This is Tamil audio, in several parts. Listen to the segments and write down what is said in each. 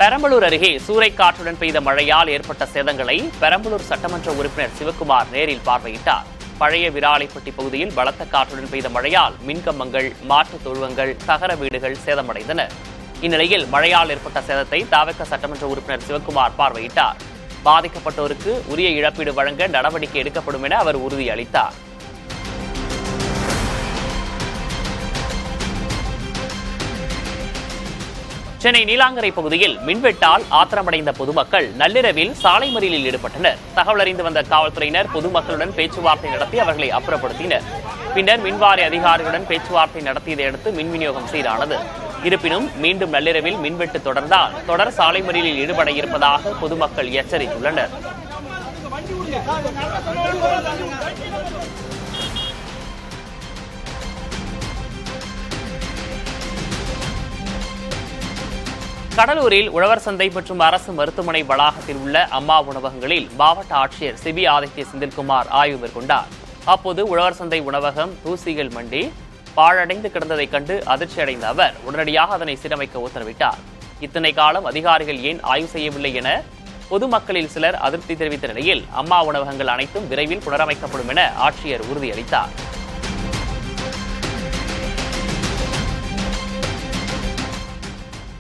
பெரம்பலூர் அருகே சூறைக்காற்றுடன் பெய்த மழையால் ஏற்பட்ட சேதங்களை பெரம்பலூர் சட்டமன்ற உறுப்பினர் சிவக்குமார் நேரில் பார்வையிட்டார். பழைய விராலிப்பட்டி பகுதியில் பலத்த காற்றுடன் பெய்த மழையால் மின்கம்பங்கள், மாற்றுத் தொழுவங்கள், தகர வீடுகள் சேதமடைந்தன. இந்நிலையில் மழையால் ஏற்பட்ட சேதத்தை தவிக சட்டமன்ற உறுப்பினர் சிவக்குமார் பார்வையிட்டார். பாதிக்கப்பட்டோருக்கு உரிய இழப்பீடு வழங்க நடவடிக்கை எடுக்கப்படும் என அவர் உறுதியளித்தார். சென்னை நீலாங்கரை பகுதியில் மின்வெட்டால் ஆத்திரமடைந்த பொதுமக்கள் நள்ளிரவில் சாலை மறியலில் ஈடுபட்டனர். தகவல் அறிந்து வந்த காவல்துறையினர் பொதுமக்களுடன் பேச்சுவார்த்தை நடத்தி அவர்களை அப்புறப்படுத்தினர். பின்னர் மின்வாரிய அதிகாரிகளுடன் பேச்சுவார்த்தை நடத்தியதை அடுத்து மின் விநியோகம் சீரானது. இருப்பினும் மீண்டும் நள்ளிரவில் மின்வெட்டு தொடர்ந்தால் தொடர் சாலை மறியலில் ஈடுபட இருப்பதாக பொதுமக்கள் எச்சரித்துள்ளனர். கடலூரில் உழவர் சந்தை மற்றும் அரசு மருத்துவமனை வளாகத்தில் உள்ள அம்மா உணவகங்களில் மாவட்ட ஆட்சியர் சிபி ஆதித்ய செந்தில்குமார் ஆய்வு மேற்கொண்டார். அப்போது உழவர் சந்தை உணவகம் தூசிகள் மண்டி பாழடைந்து கிடந்ததைக் கண்டு அதிர்ச்சியடைந்த அவர் உடனடியாக அதனை சீரமைக்க உத்தரவிட்டார். இத்தனை காலம் அதிகாரிகள் ஏன் ஆய்வு செய்யவில்லை என பொதுமக்களில் சிலர் அதிருப்தி தெரிவித்த நிலையில் அம்மா உணவகங்கள் அனைத்தும் விரைவில் புனரமைக்கப்படும் என ஆட்சியர் உறுதியளித்தார்.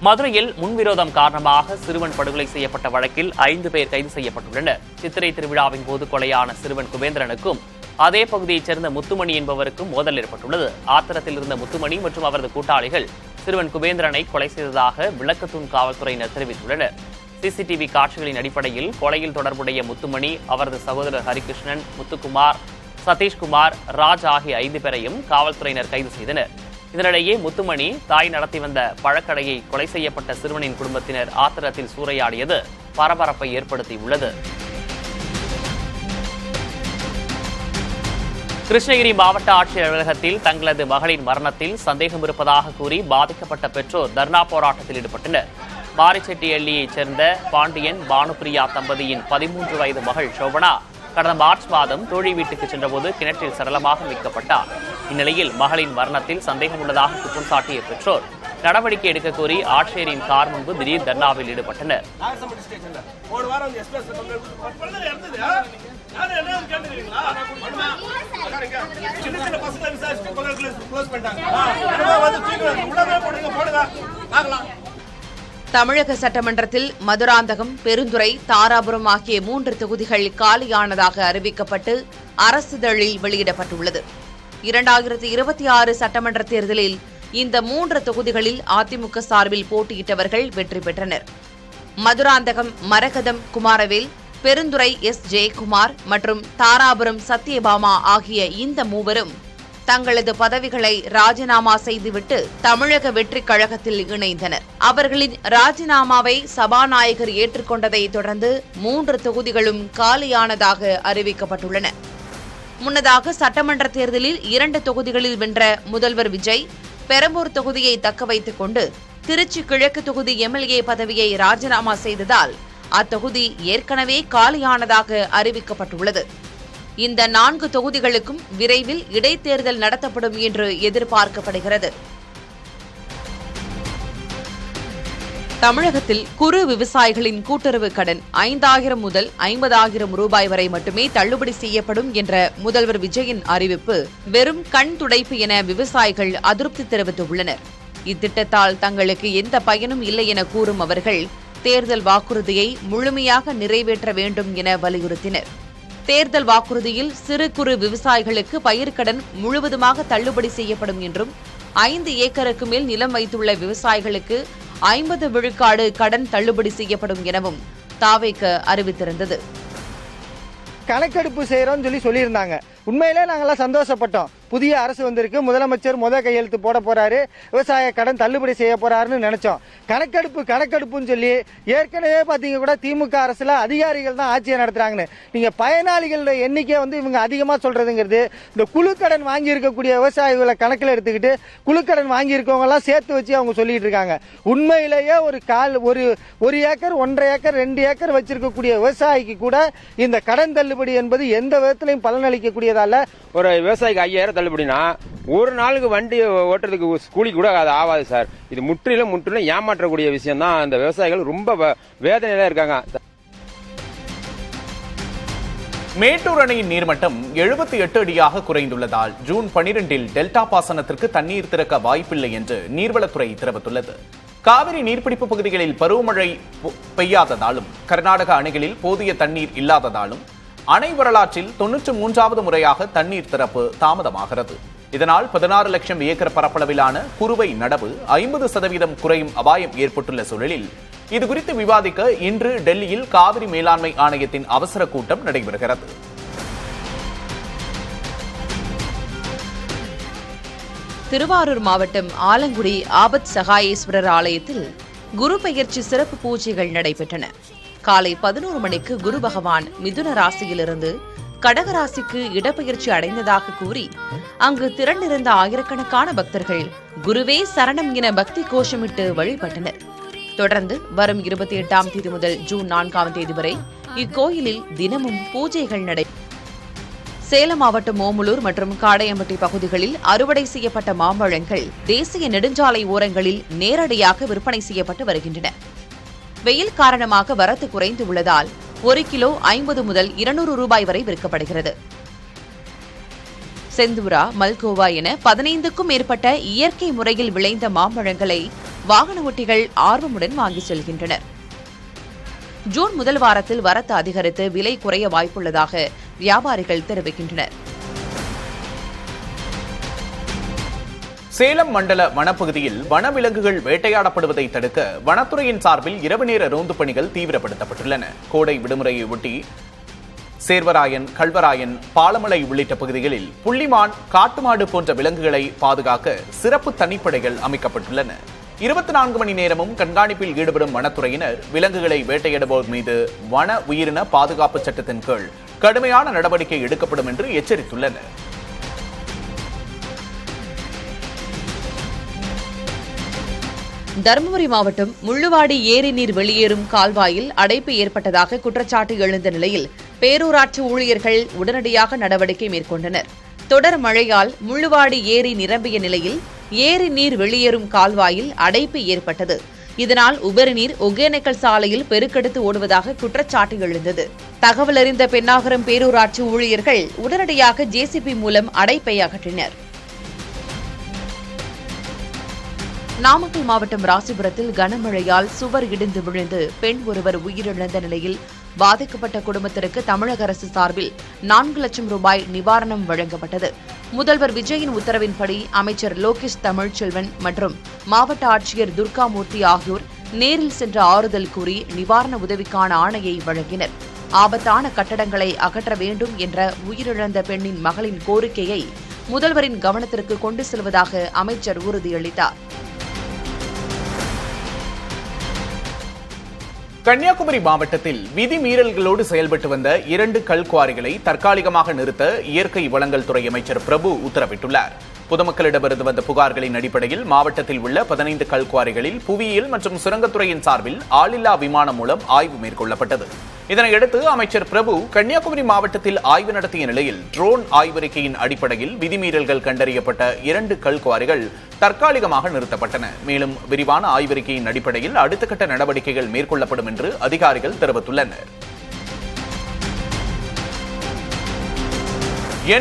மதுரையில் முன்விரோதம் காரணமாக சிறுவன் படுகொலை செய்யப்பட்ட வழக்கில் 5 பேர் கைது செய்யப்பட்டுள்ளனர். சித்திரை திருவிழாவின் போது கொலையான சிறுவன் குபேந்திரனுக்கும் அதே பகுதியைச் சேர்ந்த முத்துமணி என்பவருக்கும் மோதல் ஏற்பட்டுள்ளது. ஆத்திரத்தில் இருந்த முத்துமணி மற்றும் அவரது கூட்டாளிகள் சிறுவன் குபேந்திரனை கொலை செய்ததாக விளக்கத்தூண் காவல்துறையினர் தெரிவித்துள்ளனர். சிசிடிவி காட்சிகளின் அடிப்படையில் கொலையில் தொடர்புடைய முத்துமணி, அவரது சகோதரர் ஹரிகிருஷ்ணன், முத்துக்குமார், சதீஷ்குமார், ராஜ் ஆகிய 5 பேரையும் காவல்துறையினர் கைது செய்தனர். இதனிடையே முத்துமணி தாய் நடத்தி வந்த பழக்கடையை கொலை செய்யப்பட்ட சிறுவனின் குடும்பத்தினர் ஆத்திரத்தில் சூறையாடியது பரபரப்பை ஏற்படுத்தியுள்ளது. கிருஷ்ணகிரி மாவட்ட ஆட்சியர் அலுவலகத்தில் தங்களது மகளின் மரணத்தில் சந்தேகம் இருப்பதாக கூறி பாதிக்கப்பட்ட பெற்றோர் தர்ணா போராட்டத்தில் ஈடுபட்டனர். மாரிச்செட்டியள்ளியைச் சேர்ந்த பாண்டியன் பானுபிரியா தம்பதியின் 13 வயது மகள் சோபனா கடந்த மார்ச் மாதம் தோழி வீட்டுக்கு சென்றபோது கிணற்றில் சரளமாக மீட்கப்பட்டார். இந்நிலையில் மகளின் மரணத்தில் சந்தேகம் உள்ளதாக குற்றம் சாட்டிய பெற்றோர் நடவடிக்கை எடுக்க கோரி ஆட்சியரின் கார் முன்பு திடீர் தர்ணாவில் ஈடுபட்டனர். தமிழக சட்டமன்றத்தில் மதுராந்தகம், பெருந்துறை, தாராபுரம் ஆகிய 3 தொகுதிகள் காலியானதாக அறிவிக்கப்பட்டு அரசிதழில் வெளியிடப்பட்டுள்ளது. 2026 சட்டமன்ற தேர்தலில் இந்த 3 தொகுதிகளில் அதிமுக சார்பில் போட்டியிட்டவர்கள் வெற்றி பெற்றனர். மதுராந்தகம் மரகதம் குமாரவேல், பெருந்துறை ஜெயக்குமார் மற்றும் தாராபுரம் சத்யபாமா ஆகிய இந்த மூவரும் தங்களது பதவிகளை ராஜினாமா செய்துவிட்டு தமிழக வெற்றிக் கழகத்தில் இணைந்தனர். அவர்களின் ராஜினாமாவை சபாநாயகர் ஏற்றுக்கொண்டதை தொடர்ந்து 3 தொகுதிகளும் காலியானதாக அறிவிக்கப்பட்டுள்ளன. முன்னதாக சட்டமன்ற தேர்தலில் 2 தொகுதிகளில் வென்ற முதல்வர் விஜய் பெரம்பூர் தொகுதியை தக்க வைத்துக் கொண்டு திருச்சி கிழக்கு தொகுதி எம்எல்ஏ பதவியை ராஜினாமா செய்ததால் அத்தொகுதி ஏற்கனவே காலியானதாக அறிவிக்கப்பட்டுள்ளது. இந்த 4 தொகுதிகளுக்கும் விரைவில் இடைத்தேர்தல் நடத்தப்படும் என்று எதிர்பார்க்கப்படுகிறது. தமிழகத்தில் குறு விவசாயிகளின் கூட்டுறவு கடன் 5,000 முதல் 50,000 ரூபாய் வரை மட்டுமே தள்ளுபடி செய்யப்படும் என்ற முதல்வர் விஜயின் அறிவிப்பு வெறும் கண் துடைப்பு என விவசாயிகள் அதிருப்தி தெரிவித்துள்ளனர். இத்திட்டத்தால் தங்களுக்கு எந்த பயனும் இல்லை என கூறும் அவர்கள் தேர்தல் வாக்குறுதியை முழுமையாக நிறைவேற்ற வேண்டும் என வலியுறுத்தினர். தேர்தல் வாக்குறுதியில் சிறு குறு விவசாயிகளுக்கு பயிர்க்கடன் முழுவதுமாக தள்ளுபடி செய்யப்படும் என்றும் 5 ஏக்கருக்கு மேல் நிலம் வைத்துள்ள விவசாயிகளுக்கு 50 விழுக்காடு கடன் தள்ளுபடி செய்யப்படும் எனவும் தவிக அறிவித்திருந்தது. கணக்கெடுப்பு செய்யறோம்னு சொல்லியிருந்தாங்க. உண்மையிலே நாங்கெல்லாம் சந்தோஷப்பட்டோம். புதிய அரசு வந்திருக்கு, முதலமைச்சர் கையெழுத்து போட போறாரு, விவசாய கடன் தள்ளுபடி செய்ய போறாருன்னு நினைச்சோம். கணக்கெடுப்புன்னு சொல்லி ஏற்கனவே பாத்தீங்க கூட திமுக அரசுல அதிகாரிகள் தான் ஆட்சியை நடத்துறாங்கன்னு. நீங்க பயனாளிகளோட எண்ணிக்கை இவங்க அதிகமா சொல்றதுங்கிறது இந்த குழுக்கடன் வாங்கி இருக்கக்கூடிய விவசாயிகளை கணக்கில் எடுத்துக்கிட்டு குழுக்கடன் வாங்கி இருக்கவங்க எல்லாம் சேர்த்து வச்சு அவங்க சொல்லிட்டு இருக்காங்க. உண்மையிலேயே ஒரு ஏக்கர் 1.5 ஏக்கர் 2 ஏக்கர் வச்சிருக்கக்கூடிய விவசாயிக்கு கூட இந்த கடன் தள்ளுபடி என்பது எந்த விதத்திலையும் பலனளிக்கக்கூடியதால ஒரு விவசாயிக்கு 5,000 தள்ளுபடினா ஒரு நாளுக்கு வண்டி ஓட்டுறதுக்கு கூலி கூட அது ஆகாது சார். இது முற்றிலும் ஏமாற்றக்கூடிய விஷயம் தான். அந்த விவசாயிகள் ரொம்ப வேதனையில இருக்காங்க. மேட்டூர் அணையின் நீர்மட்டம் 78 அடியாக குறைந்துள்ளதால் ஜூன் 12 டெல்டா பாசனத்திற்கு தண்ணீர் திறக்க வாய்ப்பில்லை என்று நீர்வளத்துறை தெரிவித்துள்ளது. காவிரி நீர்பிடிப்பு பகுதிகளில் பருவமழை பெய்யாததாலும் கர்நாடக அணைகளில் போதிய தண்ணீர் இல்லாததாலும் அணை வரலாற்றில் 93வது முறையாக தண்ணீர் திறப்பு தாமதமாகிறது. இதனால் 16 லட்சம் ஏக்கர் பரப்பளவிலான குறுவை நடவு 50% குறையும் அபாயம் ஏற்பட்டுள்ள சூழலில் இதுகுறித்து விவாதிக்க இன்று டெல்லியில் காவிரி மேலாண்மை ஆணையத்தின் அவசர கூட்டம் நடைபெறுகிறது. திருவாரூர் மாவட்டம் ஆலங்குடி ஆபத் சகாயேஸ்வரர் ஆலயத்தில் குரு பெயர்ச்சி சிறப்பு பூஜைகள் நடைபெற்றன. காலை 11 மணிக்கு குரு பகவான் மிதுன ராசியிலிருந்து கடகராசிக்கு இடப்பெயர்ச்சி அடைந்ததாக கூறி அங்கு திரண்டிருந்த ஆயிரக்கணக்கான பக்தர்கள் குருவே சரணம் என பக்தி கோஷமிட்டு வழிபட்டனர். தொடர்ந்து வரும் 28ஆம் தேதி முதல் ஜூன் 4ஆம் தேதி வரை இக்கோயிலில் தினமும் பூஜைகள் சேலம் மாவட்டம் ஓமலூர் மற்றும் காடையம்பட்டி பகுதிகளில் அறுவடை செய்யப்பட்ட மாம்பழங்கள் தேசிய நெடுஞ்சாலை ஓரங்களில் நேரடியாக விற்பனை செய்யப்பட்டு வருகின்றன. வெயில் காரணமாக வரத்து குறைந்து உள்ளதால் 1 கிலோ 50 முதல் 200 ரூபாய் வரை விற்கப்படுகிறது. செந்தூரா, மல்கோவா என 15க்கும் மேற்பட்ட இயற்கை முறையில் விளைந்த மாம்பழங்களை வாகன ஓட்டிகள் ஆர்வமுடன் வாங்கி செல்கின்றனர். ஜூன் முதல் வாரத்தில் வரத்து அதிகரித்து விலை குறைய வாய்ப்புள்ளதாக வியாபாரிகள் தெரிவிக்கின்றனர். சேலம் மண்டல வனப்பகுதியில் வனவிலங்குகள் வேட்டையாடப்படுவதை தடுக்க வனத்துறையின் சார்பில் இரவு நேர ரோந்து பணிகள் தீவிரப்படுத்தப்பட்டுள்ளன. கோடை விடுமுறையை ஒட்டி சேர்வராயன், கல்வராயன், பாலமலை உள்ளிட்ட பகுதிகளில் புள்ளிமான், காட்டுமாடு போன்ற விலங்குகளை பாதுகாக்க சிறப்பு தனிப்படைகள் அமைக்கப்பட்டுள்ளன. 24 மணி நேரமும் கண்காணிப்பில் ஈடுபடும் வனத்துறையினர் விலங்குகளை வேட்டையாடுவோர் மீது வன உயிரின பாதுகாப்பு சட்டத்தின் கீழ் கடுமையான நடவடிக்கை எடுக்கப்படும் என்று எச்சரித்துள்ளனர். தருமபுரி மாவட்டம் முள்ளுவாடி ஏரி நீர் வெளியேறும் கால்வாயில் அடைப்பு ஏற்பட்டதாக குற்றச்சாட்டு எழுந்த நிலையில் பேரூராட்சி ஊழியர்கள் உடனடியாக நடவடிக்கை மேற்கொண்டனர். தொடர் மழையால் முள்ளுவாடி ஏரி நிரம்பிய நிலையில் ஏரி நீர் வெளியேறும் கால்வாயில் அடைப்பு ஏற்பட்டது. இதனால் உபரி நீர் ஒகேனக்கல் சாலையில் பெருக்கெடுத்து ஓடுவதாக குற்றச்சாட்டு எழுந்தது. தகவல் அறிந்த பென்னாகரம் பேரூராட்சி ஊழியர்கள் உடனடியாக ஜேசிபி மூலம் அடைப்பை அகற்றினர். நாமக்கல் மாவட்டம் ராசிபுரத்தில் கனமழையால் சுவர் இடிந்து விழுந்து பெண் ஒருவர் உயிரிழந்த நிலையில் பாதிக்கப்பட்ட குடும்பத்திற்கு தமிழக அரசு சார்பில் 4 லட்சம் ரூபாய் நிவாரணம் வழங்கப்பட்டது. முதல்வர் விஜயின் உத்தரவின்படி அமைச்சர் லோகேஷ் தமிழ்ச்செல்வன் மற்றும் மாவட்ட ஆட்சியர் துர்காமூர்த்தி ஆகியோர் நேரில் சென்ற ஆறுதல் கூறி நிவாரண உதவிக்கான ஆணையை வழங்கினர். ஆபத்தான கட்டடங்களை அகற்ற வேண்டும் என்ற உயிரிழந்த பெண்ணின் மகளின் கோரிக்கையை முதல்வரின் கவனத்திற்கு கொண்டு செல்வதாக அமைச்சர் உறுதியளித்தார். கன்னியாகுமரி மாவட்டத்தில் விதிமீறல்களோடு செயல்பட்டு வந்த 2 கல்குவாரிகளை தற்காலிகமாக நிறுத்த இயற்கை வளங்கள் துறை அமைச்சர் பிரபு உத்தரவிட்டுள்ளார். பொதுமக்களிடமிருந்து வந்த புகார்களின் அடிப்படையில் மாவட்டத்தில் உள்ள 15 கல்குவாரிகளில் புவியியல் மற்றும் சுரங்கத்துறையின் சார்பில் ஆளில்லா விமானம் மூலம் ஆய்வு மேற்கொள்ளப்பட்டது. இதனையடுத்து அமைச்சர் பிரபு கன்னியாகுமரி மாவட்டத்தில் ஆய்வு நடத்திய நிலையில் ட்ரோன் ஆய்வறிக்கையின் அடிப்படையில் விதிமீறல்கள் கண்டறியப்பட்ட 2 கல்குவாரிகள் தற்காலிகமாக நிறுத்தப்பட்டன. மேலும் விரிவான ஆய்வறிக்கையின் அடிப்படையில் அடுத்த கட்ட நடவடிக்கைகள் மேற்கொள்ளப்படும் என்று அதிகாரிகள் தெரிவித்துள்ளனர்.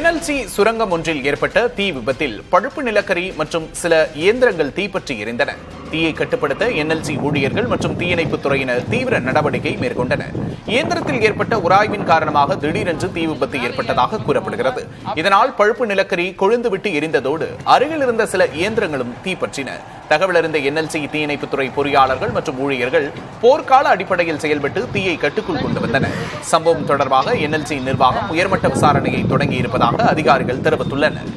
NLC சுரங்கம் ஒன்றில் ஏற்பட்ட தீ விபத்தில் பழுப்பு நிலக்கரி மற்றும் சில இயந்திரங்கள் தீப்பற்றி எரிந்தன. தீயை கட்டுப்படுத்த NLC ஊழியர்கள் மற்றும் தீயணைப்பு துறையினர் தீவிர நடவடிக்கை மேற்கொண்டனர். இயந்திரத்தில் ஏற்பட்ட உராய்வின் காரணமாக திடீரென்று தீ விபத்து ஏற்பட்டதாக கூறப்படுகிறது. இதனால் பழுப்பு நிலக்கரி கொழுந்துவிட்டு எரிந்ததோடு அருகில் இருந்த சில இயந்திரங்களும் தீப்பற்றின. தகவல் அறிந்த NLC தீயணைப்பு துறை பொறியாளர்கள் மற்றும் ஊழியர்கள் போர்க்கால அடிப்படையில் செயல்பட்டு தீயை கட்டுக்குள் கொண்டு வந்தனர். சம்பவம் தொடர்பாக NLC நிர்வாகம் உயர்மட்ட விசாரணையை தொடங்கியிருப்பதாக அதிகாரிகள் தெரிவித்துள்ளனர்.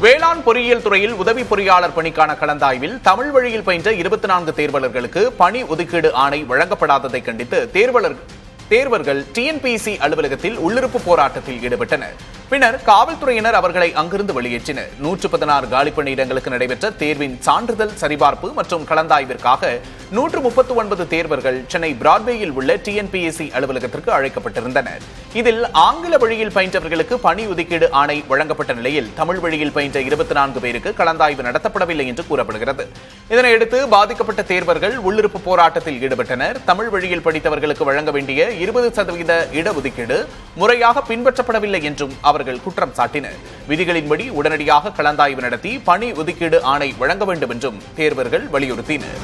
வேளாண் பொறியியல் துறையில் உதவி பொறியாளர் பணிக்கான கலந்தாய்வில் தமிழ் வழியில் பயின்ற 24 தேர்வாளர்களுக்கு பணி ஒதுக்கீடு ஆணை வழங்கப்படாததை கண்டித்து தேர்வர்கள் TNPSC அலுவலகத்தில் உள்ளிருப்பு போராட்டத்தில் ஈடுபட்டனர். பின்னர் காவல்துறையினர் அவர்களை அங்கிருந்து வெளியேற்றினர். 116 காலி பணியிடங்களுக்கு நடைபெற்ற தேர்வின் சான்றிதழ் சரிபார்ப்பு மற்றும் கலந்தாய்விற்காக 139 தேர்வர்கள் சென்னை பிராட்வேயில் உள்ள TNPSC அலுவலகத்திற்கு அழைக்கப்பட்டிருந்தனர். இதில் ஆங்கில வழியில் பயின்றவர்களுக்கு பணி ஒதுக்கீடு ஆணை வழங்கப்பட்ட நிலையில் தமிழ் வழியில் பயின்ற 24 பேருக்கு கலந்தாய்வு நடத்தப்படவில்லை என்று கூறப்படுகிறது. இதனையடுத்து பாதிக்கப்பட்ட தேர்வர்கள் உள்ளிருப்பு போராட்டத்தில் ஈடுபட்டனர். தமிழ் வழியில் படித்தவர்களுக்கு வழங்க வேண்டிய 20% இடஒதுக்கீடு முறையாக பின்பற்றப்படவில்லை என்றும் அவர்கள் குற்றம் சாட்டினர். விதிகளின்படி உடனடியாக கலந்தாய்வு நடத்தி பணி ஒதுக்கீடு ஆணை வழங்க வேண்டும் என்றும் தேர்வர்கள் வலியுறுத்தினர்.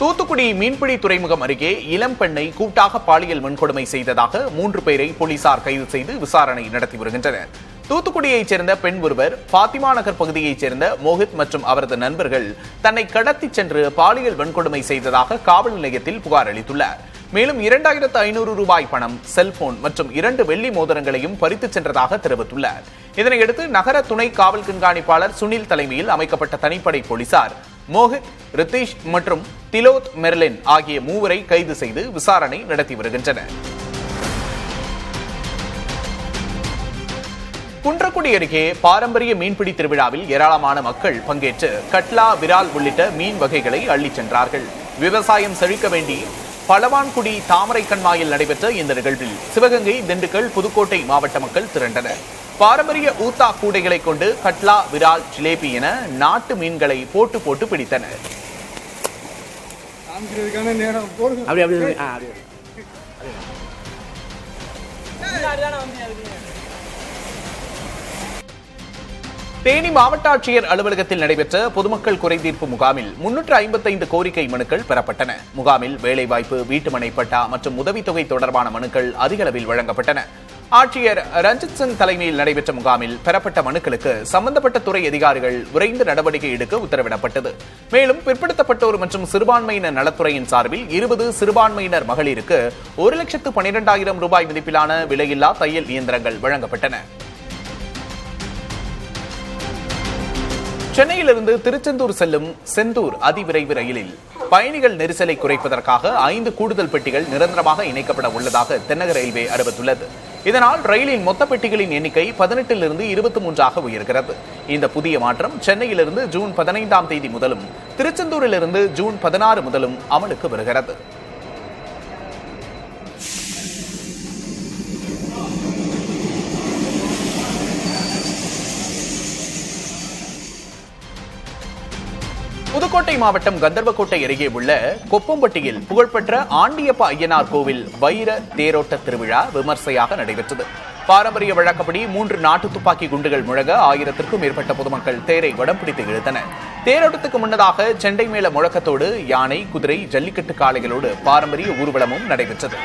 தூத்துக்குடி மீன்பிடி துறைமுகம் அருகே இளம் பெண்ணை கூட்டாக பாலியல் வன்கொடுமை செய்ததாக 3 பேரை போலீசார் கைது செய்து விசாரணை நடத்தி வருகின்றனர். தூத்துக்குடியைச் சேர்ந்த பெண் ஒருவர் பாத்திமா நகர் பகுதியைச் சேர்ந்த மோஹித் மற்றும் அவரது நண்பர்கள் தன்னை கடத்திச் சென்று பாலியல் வன்கொடுமை செய்ததாக காவல் நிலையத்தில் புகார் அளித்துள்ளார். மேலும் 2500 ரூபாய் பணம், செல்போன் மற்றும் 2 வெள்ளி மோதிரங்களையும் பறித்துச் சென்றதாக தெரிவித்துள்ளார். இதனையடுத்து நகர துணை காவல் கண்காணிப்பாளர் சுனில் தலைமையில் அமைக்கப்பட்ட தனிப்படை போலீசார் மோஹித், ரித்தீஷ் மற்றும் திலோத் மெர்லின் ஆகிய 3 கைது செய்து விசாரணை நடத்தி வருகின்றனர். குன்றக்குடி அருகே பாரம்பரிய மீன்பிடி திருவிழாவில் ஏராளமான மக்கள் பங்கேற்று கட்லா, விரால் உள்ளிட்ட மீன் வகைகளை அள்ளிச் சென்றார்கள். விவசாயம் செழிக்க வேண்டி பலவான்குடி தாமரை கண்மாயில் நடைபெற்ற இந்த நிகழ்வில் சிவகங்கை, திண்டுக்கல், புதுக்கோட்டை மாவட்ட மக்கள் திரண்டனர். பாரம்பரிய ஊத்தா கூடைகளை கொண்டு கட்லா, விரால், ஜிலேபி என நாட்டு மீன்களை போட்டு பிடித்தனர். தேனி மாவட்ட ஆட்சியர் அலுவலகத்தில் நடைபெற்ற பொதுமக்கள் குறைதீர்ப்பு முகாமில் 355 கோரிக்கை மனுக்கள் பெறப்பட்டன. முகாமில் வேலைவாய்ப்பு, வீட்டுமனை பட்டா மற்றும் உதவித்தொகை தொடர்பான மனுக்கள் அதிக அளவில் வழங்கப்பட்டன. ஆட்சியர் ரஞ்சித் சிங் தலைமையில் நடைபெற்ற முகாமில் பெறப்பட்ட மனுக்களுக்கு சம்பந்தப்பட்ட துறை அதிகாரிகள் விரைந்து நடவடிக்கை எடுக்க உத்தரவிடப்பட்டது. மேலும் பிற்படுத்தப்பட்டோர் மற்றும் சிறுபான்மையினர் நலத்துறையின் சார்பில் 20 சிறுபான்மையினர் மகளிருக்கு 1,12,000 ரூபாய் மதிப்பிலான விலையில்லா தையல் இயந்திரங்கள் வழங்கப்பட்டன. சென்னையிலிருந்து திருச்செந்தூர் செல்லும் செந்தூர் அதிவிரைவு ரயிலில் பயணிகள் நெரிசலை குறைப்பதற்காக 5 கூடுதல் பெட்டிகள் நிரந்தரமாக இணைக்கப்பட உள்ளதாக தென்னக ரயில்வே அறிவித்துள்ளது. இதனால் ரயிலின் மொத்த பெட்டிகளின் எண்ணிக்கை 18 23 உயர்கிறது. இந்த புதிய மாற்றம் சென்னையிலிருந்து ஜூன் 15 முதலும் திருச்செந்தூரிலிருந்து ஜூன் 16 முதலும் அமலுக்கு வருகிறது. புதுக்கோட்டை மாவட்டம் கந்தர்வக்கோட்டை அருகே உள்ள கொப்பம்பட்டியில் புகழ்பெற்ற ஆண்டியப்ப ஐயனார் கோவில் வைர தேரோட்ட திருவிழா விமர்சையாக நடைபெற்றது. பாரம்பரிய வழக்கப்படி 3 நாட்டு துப்பாக்கி குண்டுகள் முழங்க 1000க்கும் மேற்பட்ட பொதுமக்கள் தேரை வடம் பிடித்து இழுத்தனர். தேரோட்டத்துக்கு முன்னதாக செண்டை மேள முழக்கத்தோடு யானை, குதிரை, ஜல்லிக்கட்டு காளைகளோடு பாரம்பரிய ஊர்வலமும் நடைபெற்றது.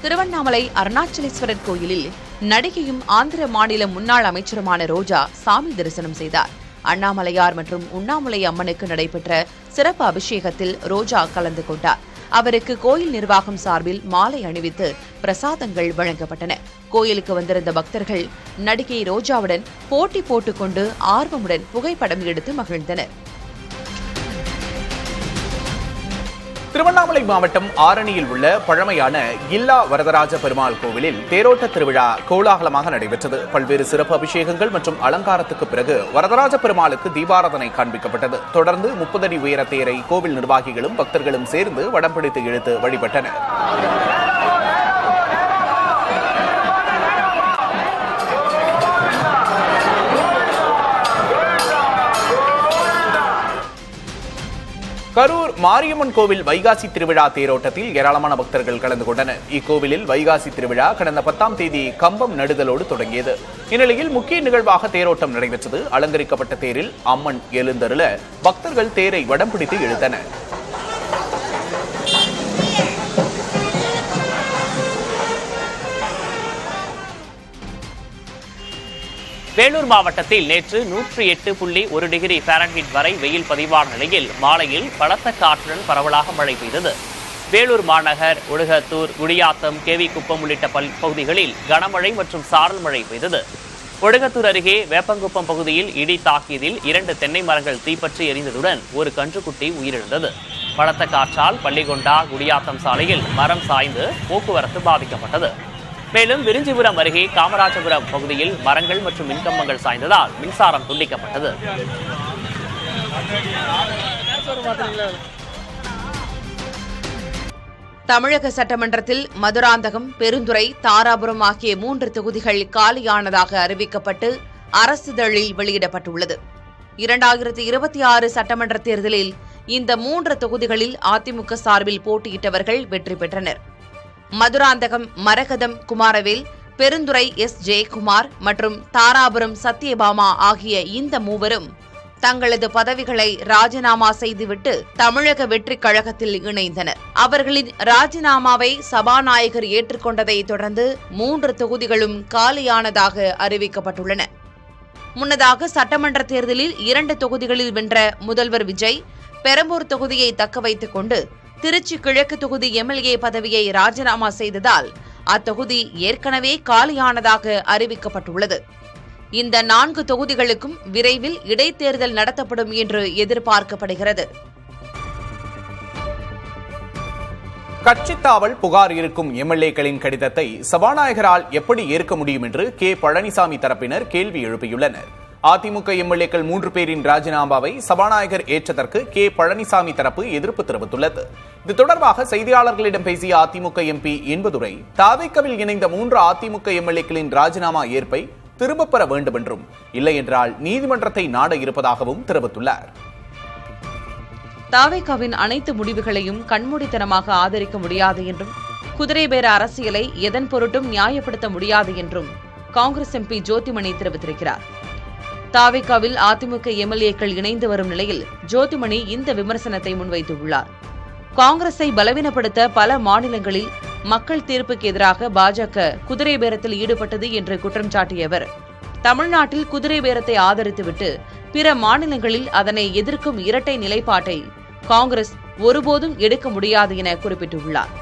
திருவண்ணாமலை அருணாச்சலேஸ்வரர் கோயிலில் நடிகையும் ஆந்திர மாநில முன்னாள் அமைச்சருமான ரோஜா சாமி தரிசனம் செய்தார். அண்ணாமலையார் மற்றும் உண்ணாமலை அம்மனுக்கு நடைபெற்ற சிறப்பு அபிஷேகத்தில் ரோஜா கலந்து கொண்டார். அவருக்கு கோயில் நிர்வாகம் சார்பில் மாலை அணிவித்து பிரசாதங்கள் வழங்கப்பட்டன. கோயிலுக்கு வந்திருந்த பக்தர்கள் நடிகை ரோஜாவுடன் போட்டி போட்டுக்கொண்டு ஆர்வமுடன் புகைப்படம் எடுத்து மகிழ்ந்தனர். திருவண்ணாமலை மாவட்டம் ஆரணியில் உள்ள பழமையான கில்லா வரதராஜ பெருமாள் கோவிலில் தேரோட்ட திருவிழா கோலாகலமாக நடைபெற்றது. பல்வேறு சிறப்பு அபிஷேகங்கள் மற்றும் அலங்காரத்துக்கு பிறகு வரதராஜ பெருமாளுக்கு தீபாராதனை காண்பிக்கப்பட்டது. தொடர்ந்து 30 அடி உயர தேரை கோவில் நிர்வாகிகளும் பக்தர்களும் சேர்ந்து வடம் பிடித்து இழுத்து வழிபட்டனர். கரூர் மாரியம்மன் கோவில் வைகாசி திருவிழா தேரோட்டத்தில் ஏராளமான பக்தர்கள் கலந்து கொண்டனர். இக்கோவிலில் வைகாசி திருவிழா கடந்த 10ஆம் தேதி கம்பம் நடுதலோடு தொடங்கியது. இந்நிலையில் முக்கிய நிகழ்வாக தேரோட்டம் நடைபெற்றது. அலங்கரிக்கப்பட்ட தேரில் அம்மன் எழுந்தருள பக்தர்கள் தேரை வடம் பிடித்து இழுத்தனர். வேலூர் மாவட்டத்தில் நேற்று 108.1 டிகிரி ஃபாரன்ஹீட் வரை வெயில் பதிவான நிலையில் மாலையில் பலத்த காற்றுடன் பரவலாக மழை பெய்தது. வேலூர் மாநகர், ஒடுகத்தூர், குடியாத்தம், கேவி குப்பம் உள்ளிட்ட பகுதிகளில் கனமழை மற்றும் சாரல் மழை பெய்தது. ஒடுகத்தூர் அருகே வேப்பங்குப்பம் பகுதியில் இடி தாக்கியதில் 2 தென்னை மரங்கள் தீப்பற்றி எரிந்ததுடன் ஒரு கன்றுக்குட்டி உயிரிழந்தது. பலத்த காற்றால் பள்ளிகொண்டா குடியாத்தம் சாலையில் மரம் சாய்ந்து போக்குவரத்து பாதிக்கப்பட்டது. மேலும் விரிஞ்சிபுரம் அருகே காமராஜபுரம் பகுதியில் மரங்கள் மற்றும் மின்கம்பங்கள் சாய்ந்ததால் மின்சாரம் துண்டிக்கப்பட்டது. தமிழக சட்டமன்றத்தில் மதுராந்தகம், பெருந்துறை, தாராபுரம் ஆகிய 3 தொகுதிகள் காலியானதாக அறிவிக்கப்பட்டு அரசிதழில் வெளியிடப்பட்டுள்ளது. 2026 சட்டமன்ற தேர்தலில் இந்த 3 தொகுதிகளில் அதிமுக சார்பில் போட்டியிட்டவர்கள் வெற்றி பெற்றனர். மதுராந்தகம் மரகதம் குமாரவேல், பெருந்துறை எஸ். ஜெயக்குமார் மற்றும் தாராபுரம் சத்யபாமா ஆகிய இந்த மூவரும் தங்களது பதவிகளை ராஜினாமா செய்துவிட்டு தமிழக வெற்றிக் கழகத்தில் இணைந்தனர். அவர்களின் ராஜினாமாவை சபாநாயகர் ஏற்றுக்கொண்டதை தொடர்ந்து 3 தொகுதிகளும் காலியானதாக அறிவிக்கப்பட்டுள்ளன. முன்னதாக சட்டமன்ற தேர்தலில் 2 தொகுதிகளில் வென்ற முதல்வர் விஜய் பெரம்பூர் தொகுதியை தக்க வைத்துக் கொண்டு திருச்சி கிழக்கு தொகுதி எம்எல்ஏ பதவியை ராஜினாமா செய்ததால் அத்தொகுதி ஏற்கனவே காலியானதாக அறிவிக்கப்பட்டுள்ளது. இந்த 4 தொகுதிகளுக்கும் விரைவில் இடைத்தேர்தல் நடத்தப்படும் என்று எதிர்பார்க்கப்படுகிறது. கட்சித்தாவல் புகார் இருக்கும் எம்எல்ஏக்களின் கடிதத்தை சபாநாயகரால் எப்படி ஏற்க முடியும் என்று கே. பழனிசாமி தரப்பினர் கேள்வி எழுப்பியுள்ளனர். அதிமுக எம்எல்ஏக்கள் 3 பேரின் ராஜினாமாவை சபாநாயகர் ஏற்றதற்கு கே. பழனிசாமி தரப்பு எதிர்ப்பு தெரிவித்துள்ளது. இது தொடர்பாக செய்தியாளர்களிடம் பேசிய அதிமுக எம்பி இன்பதுரை, தாவேக்காவில் இணைந்த 3 அதிமுக எம்எல்ஏக்களின் ராஜினாமா ஏற்பை திரும்பப் பெற வேண்டும் என்றும், இல்லை என்றால் நீதிமன்றத்தை நாட இருப்பதாகவும் தெரிவித்துள்ளார். தாவேக்காவின் அனைத்து முடிவுகளையும் கண்மூடித்தனமாக ஆதரிக்க முடியாது என்றும், குதிரை பேர அரசியலை எதன் பொருட்டும் நியாயப்படுத்த முடியாது என்றும் காங்கிரஸ் எம்பி ஜோதிமணி தெரிவித்திருக்கிறார். தாவேக்காவில் அதிமுக எம்எல்ஏக்கள் இணைந்து வரும் நிலையில் ஜோதிமணி இந்த விமர்சனத்தை முன்வைத்துள்ளார். காங்கிரஸை பலவீனப்படுத்த பல மாநிலங்களில் மக்கள் தீர்ப்புக்கு எதிராக பாஜக குதிரை பேரத்தில் ஈடுபட்டது என்று குற்றம் சாட்டிய அவர், தமிழ்நாட்டில் குதிரை பேரத்தை ஆதரித்துவிட்டு பிற மாநிலங்களில் அதனை எதிர்க்கும் இரட்டை நிலைப்பாட்டை காங்கிரஸ் ஒருபோதும் எடுக்க முடியாது என குறிப்பிட்டுள்ளார்.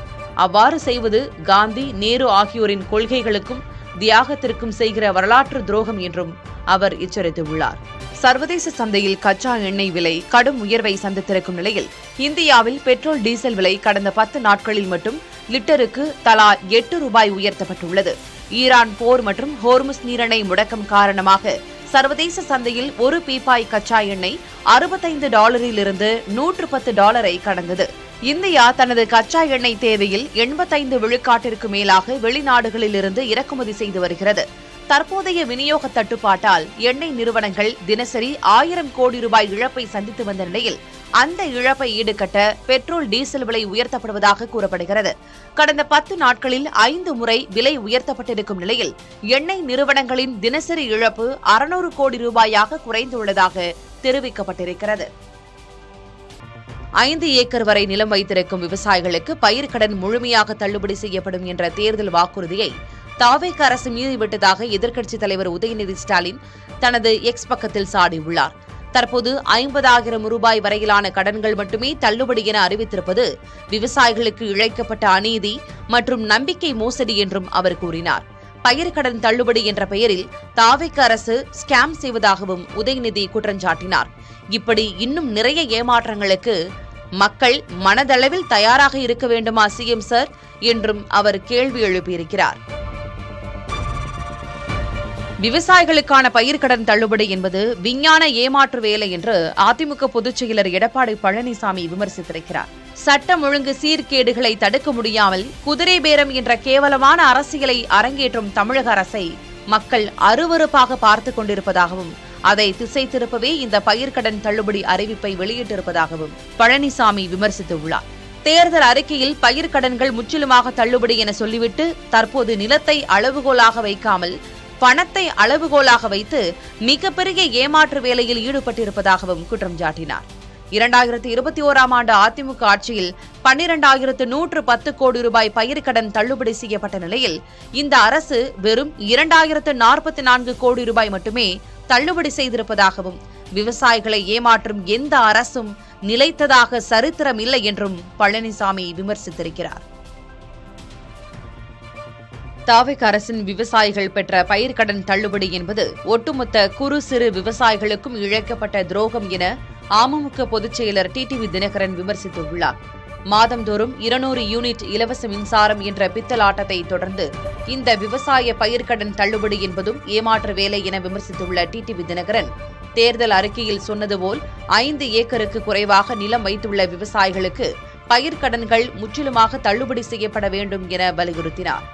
அவ்வாறு செய்வது காந்தி, நேரு ஆகியோரின் கொள்கைகளுக்கும் தியாகத்திற்கும் செய்கிற வரலாற்று துரோகம் என்றும் அவர் எச்சரித்துள்ளார். சர்வதேச சந்தையில் கச்சா எண்ணெய் விலை கடும் உயர்வை சந்தித்திருக்கும் நிலையில் இந்தியாவில் பெட்ரோல், டீசல் விலை கடந்த 10 நாட்களில் மட்டும் லிட்டருக்கு தலா 8 ரூபாய் உயர்த்தப்பட்டுள்ளது. ஈரான் போர் மற்றும் ஹோர்முஸ் நீரிணை முடக்கம் காரணமாக சர்வதேச சந்தையில் ஒரு பீப்பாய் கச்சா எண்ணெய் $65 இருந்து $110 கடந்தது. இந்தியா தனது கச்சா எண்ணெய் தேவையில் 85 விழுக்காட்டிற்கு மேலாக வெளிநாடுகளில் இருந்து இறக்குமதி செய்து வருகிறது. தற்போதைய விநியோக தட்டுப்பாட்டால் எண்ணெய் நிறுவனங்கள் தினசரி 1000 கோடி ரூபாய் இழப்பை சந்தித்து வந்த நிலையில் அந்த இழப்பை ஈடுகட்ட பெட்ரோல், டீசல் விலை உயர்த்தப்படுவதாக கூறப்படுகிறது. கடந்த 10 நாட்களில் 5 முறை விலை உயர்த்தப்பட்டிருக்கும் நிலையில் எண்ணெய் நிறுவனங்களின் தினசரி இழப்பு 600 கோடி ரூபாயாக குறைந்துள்ளதாக தெரிவிக்கப்பட்டிருக்கிறது. 5 ஏக்கர் வரை நிலம் வைத்திருக்கும் விவசாயிகளுக்கு பயிர்க்கடன் முழுமையாக தள்ளுபடி செய்யப்படும் என்ற தேர்தல் வாக்குறுதியை தாவேக அரசு மீறிவிட்டதாக எதிர்க்கட்சித் தலைவர் உதயநிதி ஸ்டாலின் தனது எக்ஸ் பக்கத்தில் சாடியுள்ளார். தற்போது 50,000 ரூபாய் வரையிலான கடன்கள் மட்டுமே தள்ளுபடி என அறிவித்திருப்பது விவசாயிகளுக்கு இழைக்கப்பட்ட அநீதி மற்றும் நம்பிக்கை மோசடி என்றும் அவர் கூறினார். பயிர்க்கடன் தள்ளுபடி என்ற பெயரில் தாவேக அரசு ஸ்கேம் செய்வதாகவும் உதயநிதி குற்றம் சாட்டினார். இப்படி இன்னும் நிறைய ஏமாற்றங்களுக்கு மக்கள் மனதளவில் தயாராக இருக்க வேண்டுமா சிஎம் சார் என்றும் அவர் கேள்வி எழுப்பியிருக்கிறார். விவசாயிகளுக்கான பயிர்க்கடன் தள்ளுபடி என்பது விஞ்ஞான ஏமாற்று வேலை என்று அதிமுக பொதுச் செயலர் எடப்பாடி பழனிசாமி விமர்சித்திருக்கிறார். சட்டம் ஒழுங்கு சீர்கேடுகளை தடுக்க முடியாமல் குதிரை பேரம் என்ற கேவலமான அரசியலை அரங்கேற்றும் தமிழக அரசை மக்கள் அருவருப்பாக பார்த்துக் கொண்டிருப்பதாகவும், அதை திசை திருப்பவே இந்த பயிர்க்கடன் தள்ளுபடி அறிவிப்பை வெளியிட்டிருப்பதாகவும் பழனிசாமி விமர்சித்துள்ளார். தேர்தல் அறிக்கையில் பயிர்க்கடன்கள் முற்றிலுமாக தள்ளுபடி என சொல்லிவிட்டு தற்போது நிலத்தை அளவுகோலாக வைக்காமல் பணத்தை அளவுகோலாக வைத்து மிகப்பெரிய ஏமாற்று வேலையில் ஈடுபட்டிருப்பதாகவும் குற்றம் சாட்டினார். 2021ஆம் ஆண்டு அதிமுக ஆட்சியில் 12,110 கோடி ரூபாய் பயிர்க்கடன் தள்ளுபடி செய்யப்பட்ட நிலையில் இந்த அரசு வெறும் 2,044 கோடி ரூபாய் மட்டுமே தள்ளுபடி செய்திருப்பதாகவும் விவசாயிகளை ஏமாற்றும் எந்த அரசும் நிலைத்ததாக சரித்திரம் இல்லை என்றும் பழனிசாமி விமர்சித்திருக்கிறார். தாவேக அரசின் விவசாயிகள் பெற்ற பயிர்க்கடன் தள்ளுபடி என்பது ஒட்டுமொத்த குறு சிறு விவசாயிகளுக்கும் இழைக்கப்பட்ட துரோகம் என அமமுக பொதுச் செயலர் டிடிவி தினகரன் விமர்சித்துள்ளார். மாதந்தோறும் 200 யூனிட் இலவச மின்சாரம் என்ற பித்தலாட்டத்தை தொடர்ந்து இந்த விவசாய பயிர்க்கடன் தள்ளுபடி என்பதும் ஏமாற்று வேலை என விமர்சித்துள்ள டிடிவி தினகரன், தேர்தல் அறிக்கையில் சொன்னது போல் 5 ஏக்கருக்கு குறைவாக நிலம் வைத்துள்ள விவசாயிகளுக்கு பயிர்க்கடன்கள் முற்றிலுமாக தள்ளுபடி செய்யப்பட வேண்டும் என வலியுறுத்தினார்.